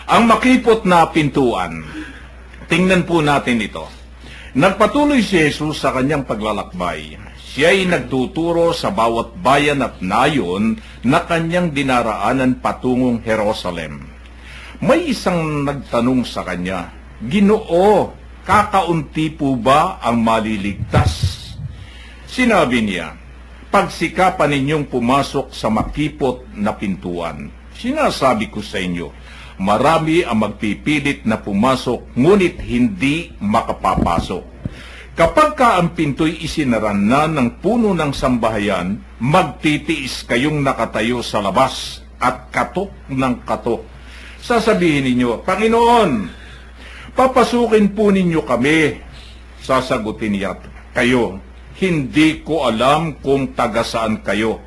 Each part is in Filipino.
Ang makipot na pintuan. Tingnan po natin ito. Nagpatuloy si Jesus sa kanyang paglalakbay. Siya ay nagtuturo sa bawat bayan at nayon na kanyang dinaraanan patungong Jerusalem. May isang nagtanong sa kanya, "Ginoo, kakaunti po ba ang maliligtas?" Sinabi niya, "Pagsikapan ninyong pumasok sa makipot na pintuan. Sinasabi ko sa inyo, marami ang magpipilit na pumasok, ngunit hindi makapapasok. Kapag ka ang pinto'y isinaran na ng puno ng sambahayan, magtitiis kayong nakatayo sa labas at katok ng katok. Sasabihin ninyo, 'Panginoon, papasukin po ninyo kami.' Sasagutin niya kayo, 'Hindi ko alam kung taga saan kayo.'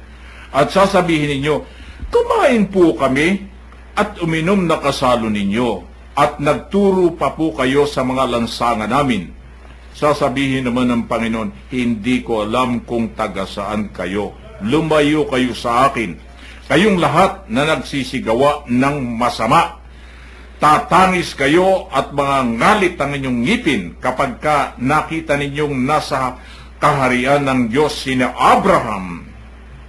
At sasabihin ninyo, 'Kumain po kami at uminom na kasalo ninyo, at nagturo pa po kayo sa mga lansangan namin.' Sasabihin naman ng Panginoon, 'Hindi ko alam kung taga saan kayo. Lumayo kayo sa akin, kayong lahat na nagsisigawa ng masama. Tatangis kayo at mga ngalit ang inyong ngipin kapag ka nakita ninyong nasa kaharian ng Diyos sina Abraham,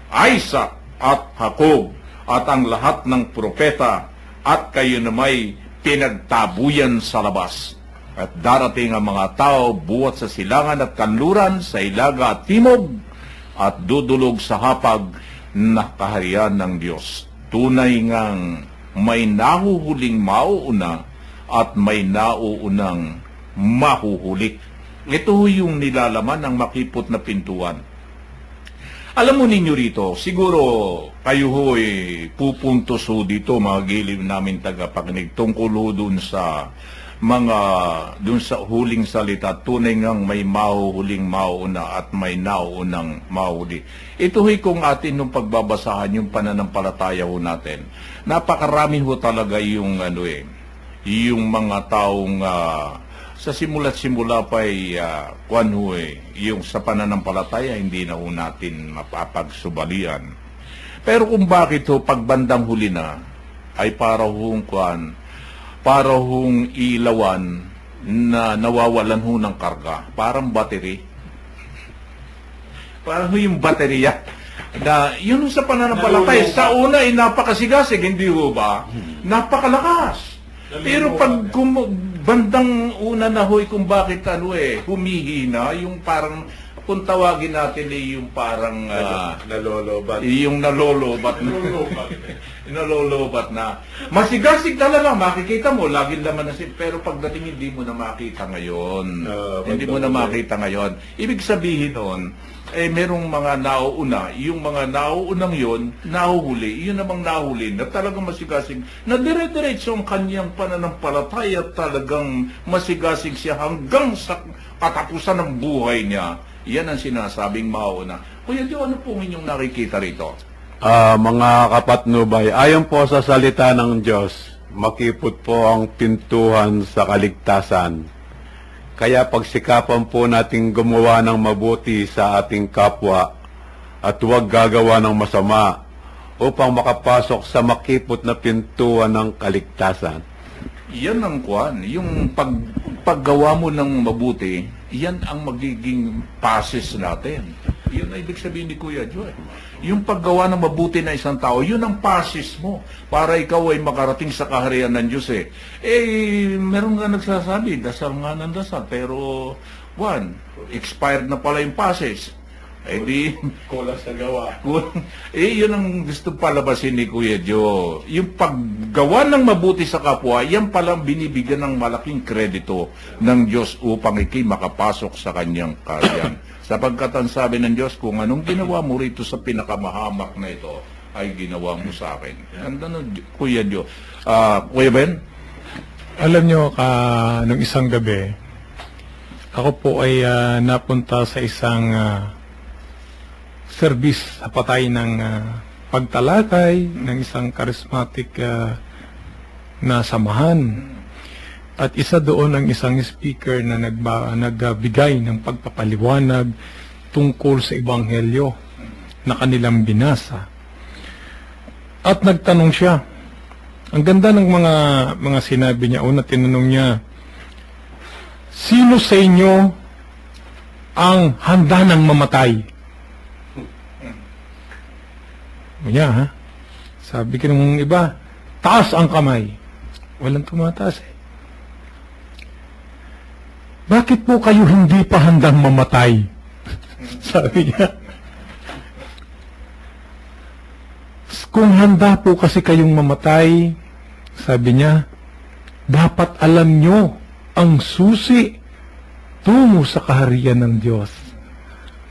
Isaac at Jacob at ang lahat ng propeta, at kayo na may pinagtabuyan sa labas. At darating ang mga tao buhat sa silangan at kanluran, sa ilaga at timog, at dudulog sa hapag na kaharian ng Diyos. Tunay ngang may nahuhuling mauuna at may nauunang mahuhuli." Ito yung nilalaman ng makipot na pintuan. Alam mo ninyo rito, siguro kayo ho'y pupuntos ho dito, mga giliw namin tagapakinig, tungkol ho dun sa huling salita, tunay ngang may mahuhuling mauuna at may nauunang mahuli. Ito ho'y kung atin nung pagbabasahan yung pananampalataya ho natin. Napakarami ho talaga yung yung mga taong sa simula't simula pa'y yung sa pananampalataya hindi na ho natin mapapagsubalian. Pero kung bakit ho pagbandang huli na ay para hong ilawan na nawawalan ho ng karga, parang battery. Parang yung baterya na yun sa pananampalataya. Sa una ay napakasigasig, hindi ho ba? Napakalakas. Pero pag bandang una na ho'y kung bakit humihina, yung parang, kung tawagin natin yung parang nalolobat. Yung nalolobat na. Masigasig talaga, makikita mo, laging laman na pero pagdating hindi mo na makita ngayon. Hindi mo na makita ngayon. Ibig sabihin nun, merong mga nauuna, yung mga nauunang yon nahuhuli, yun namang nahuli na talagang masigasig, na dire-diretso ang kanyang pananampalataya, talagang masigasig siya hanggang sa katapusan ng buhay niya. Yan ang sinasabing mauna. Kuya Joe, ano pong inyong nakikita rito? Mga kapatnubay, ayon po sa salita ng Diyos, makipot po ang pintuhan sa kaligtasan. Kaya pagsikapan po nating gumawa ng mabuti sa ating kapwa at huwag gagawa ng masama upang makapasok sa makipot na pintuan ng kaligtasan. Yan ang yung paggawa mo ng mabuti, yan ang magiging passes natin. Yun ang ibig sabihin ni Kuya Joe. Yung paggawa ng mabuti na isang tao, yun ang passes mo para ikaw ay makarating sa kaharian ng Diyos meron nga nagsasabi, dasal nga ng dasal, pero expired na pala yung passes. Di Kulang sa gawa. yun ang gusto palabasin ni Kuya Joe. Yung paggawa ng mabuti sa kapwa, yan palang binibigyan ng malaking kredito ng Diyos upang ikay makapasok sa kanyang kaharian. Sapagkat ang sabi ng Diyos, kung anong ginawa mo rito sa pinakamahamak na ito, ay ginawa mo sa akin. Kuya Joe. Kuya Ben? Alam nyo, nung isang gabi, ako po ay napunta sa isang service sa patay ng pagtalakay ng isang charismatic na samahan. At isa doon ang isang speaker na nagbigay ng pagpapaliwanag tungkol sa Ebanghelyo na kanilang binasa. At nagtanong siya, Ang ganda ng mga sinabi niya. Una, tinanong niya, sino sa inyo ang handa ng mamatay? Kanya, ha? Sabi ka ng iba, taas ang kamay. Walang tumataas eh. Bakit po kayo hindi pa handang mamatay? Sabi niya. Kung handa po kasi kayong mamatay, sabi niya, dapat alam nyo ang susi tungo sa kaharian ng Diyos.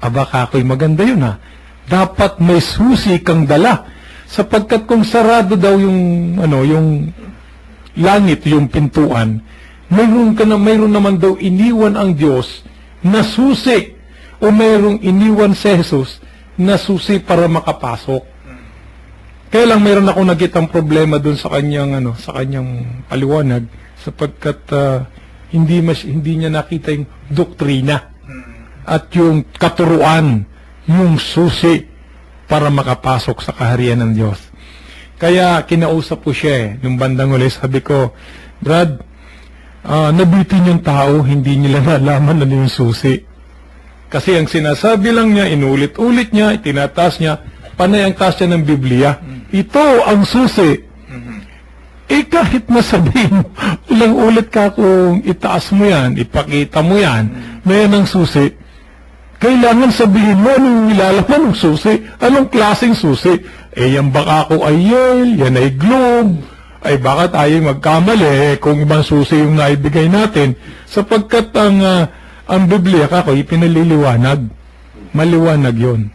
Aba, kakoy, maganda yun ha. Dapat may susi kang dala. Sapagkat kung sarado daw yung langit, yung pintuan, mayroon naman daw iniwan ang Diyos na susi o mayroong iniwan si Jesus na susi para makapasok. Kaya lang mayroon ako nakitang problema doon sa kanyang paliwanag sapagkat hindi niya nakita yung doktrina at yung katuruan, yung susi para makapasok sa kaharian ng Diyos. Kaya kinausap ko siya nung bandang uli, sabi ko, Brad, nabitin yung tao, hindi nila nalaman ano yung susi. Kasi ang sinasabi lang niya, inulit-ulit niya, itinataas niya, panay ang taas niya ng Biblia. Ito ang susi. Kahit nasabihin mo, ilang ulit ka kung itaas mo yan, ipakita mo yan, na yan ang susi, kailangan sabihin mo anong nilalaman ng susi, anong klaseng susi. Yan baka ako ay Yale, yan ay Globe, ay baka tayo magkamali kung ibang susi yung naibigay natin, sapagkat ang Biblia kako ipinaliliwanag. Maliwanag yon.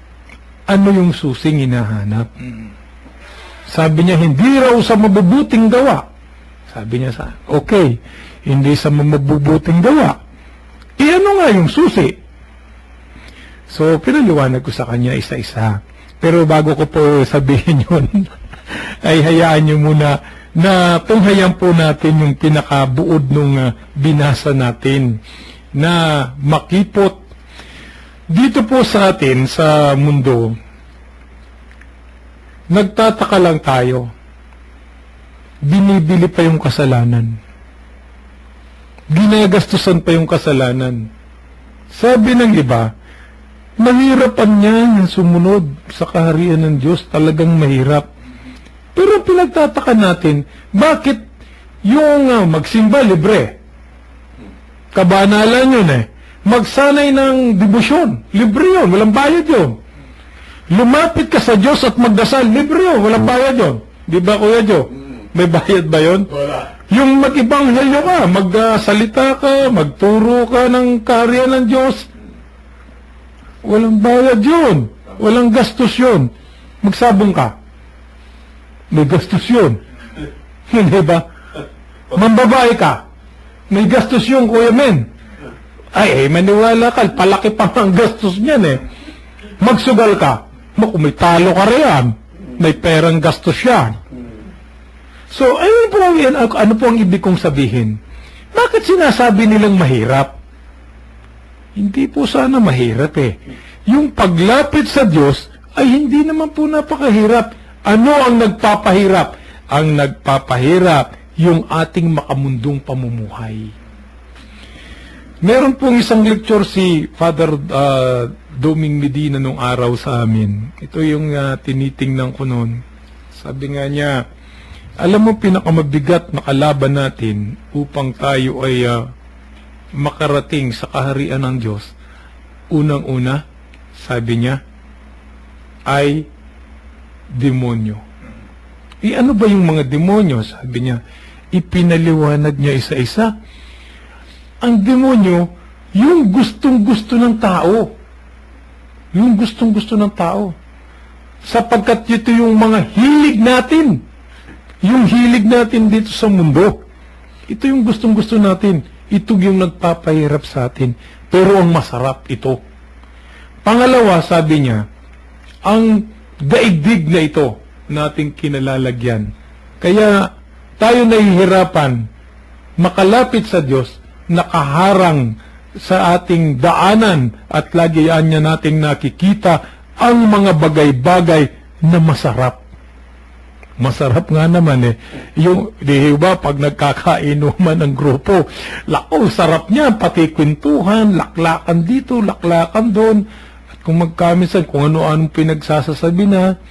Ano yung susing hinahanap? Sabi niya, hindi raw sa mabubuting gawa. Sabi niya okay, hindi sa mabubuting gawa. Ano nga yung susi? So, pinaliwanag ko sa kanya isa-isa. Pero bago ko po sabihin yun, ay hayaan niyo muna na tunghayan po natin yung pinakabuod nung binasa natin na makipot. Dito po sa atin, sa mundo, nagtataka lang tayo. Binibili pa yung kasalanan. Ginagastusan pa yung kasalanan. Sabi ng iba, mahirapan niya yung sumunod sa kaharian ng Diyos. Talagang mahirap. Pero pinagtataka natin, bakit yung magsimba libre? Kabanalan yun eh. Magsanay ng debosyon, libre yun, walang bayad yun. Lumapit ka sa Diyos at magdasal, libre yun, walang bayad yun. Di ba, Kuya Joe? May bayad ba yun? Wala. Yung mag-ibanghelyo ka, magsalita ka, magturo ka ng kaharian ng Diyos, walang bayad yun. Walang gastos yun. Magsabong ka. May gastos yun. Hindi ba? Mambabae ka. May gastos yun, Kuya Men. Maniwala ka. Palaki pa ang gastos niyan eh. Magsugal ka. May talo ka riyan. May perang gastos yan. So, ano po ang ibig kong sabihin? Bakit sinasabi nilang mahirap? Hindi po sana mahirap eh. Yung paglapit sa Diyos ay hindi naman po napakahirap. Ano ang nagpapahirap? Ang nagpapahirap yung ating makamundong pamumuhay. Meron pong isang lecture si Father Doming Medina nung araw sa amin. Ito yung tinitingnan ko noon. Sabi nga niya, alam mo pinakamabigat na kalaban natin upang tayo ay makarating sa kaharian ng Diyos. Unang-una, sabi niya, ay demonyo. Ano ba yung mga demonyo? Sabi niya, ipinaliwanag niya isa-isa. Ang demonyo, yung gustong-gusto ng tao. Yung gustong-gusto ng tao. Sapagkat ito yung mga hilig natin. Yung hilig natin dito sa mundo. Ito yung gustong-gusto natin. Ito yung nagpapahirap sa atin. Pero ang masarap ito. Pangalawa, sabi niya, ang daigdig na ito nating kinalalagyan. Kaya tayo nahihirapan makalapit sa Diyos, nakaharang sa ating daanan at lagi niya nating nakikita ang mga bagay-bagay na masarap. Masarap nga naman eh. Yung, di ba, pag nagkakainuman ng grupo, lako, sarap niya, pati kwentuhan, laklakan dito, laklakan doon. At kung magkamisan, kung ano-anong pinagsasasabi na,